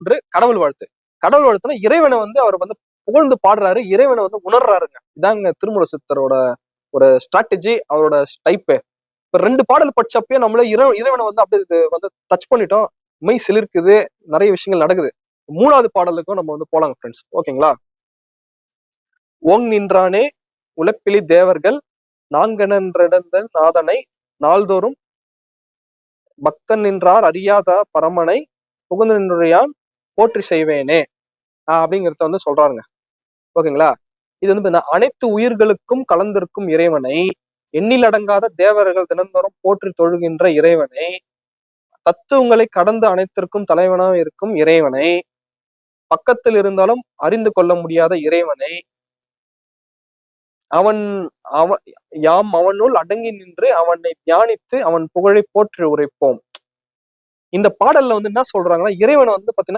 ஒன்று கடவுள் வாழ்த்து. கடவுள் வாழ்த்துனா இறைவனை வந்து அவர் வந்து புகழ்ந்து பாடுறாரு, இறைவனை வந்து உணர்றாருங்க. இதாங்க திருமூல சித்தரோட ஒரு ஸ்ட்ராட்டஜி, அவரோட டைப்பு. இப்ப 2 பாடல் படிச்சப்பயே நம்மள இறைவனை வந்து அப்படியே வந்து டச் பண்ணிட்டோம். மெய் சிலிர்க்குது, நிறைய விஷயங்கள் நடக்குது. 3வது பாடலுக்கும் நம்ம வந்து போலாங்க ஃப்ரெண்ட்ஸ். ஓகேங்களா? ஓங் நின்றானே உலப்பிலி தேவர்கள் நான்கணன்றடந்த நாதனை நாள்தோறும் பக்தன் நின்றார் அறியாத பரமனை புகுந்து நின்றுயான் போற்றி செய்வேனே அப்படிங்கிறத வந்து சொல்றாருங்க. ஓகேங்களா? இது வந்து அனைத்து உயிர்களுக்கும் கலந்திருக்கும் இறைவனை, எண்ணில் அடங்காத தேவர்கள் தினந்தோறும் போற்றி தொழுகின்ற இறைவனை, தத்துவங்களை கடந்து அனைத்திற்கும் தலைவனாக இருக்கும் இறைவனை, பக்கத்தில் இருந்தாலும் அறிந்து கொள்ள முடியாத இறைவனை, அவன் அவன் யாம் அவனுள் அடங்கி நின்று அவனை தியானித்து அவன் புகழை போற்றி உரைப்போம். இந்த பாடல்ல வந்து என்ன சொல்றாங்கன்னா, இறைவனை வந்து பாத்தீங்கன்னா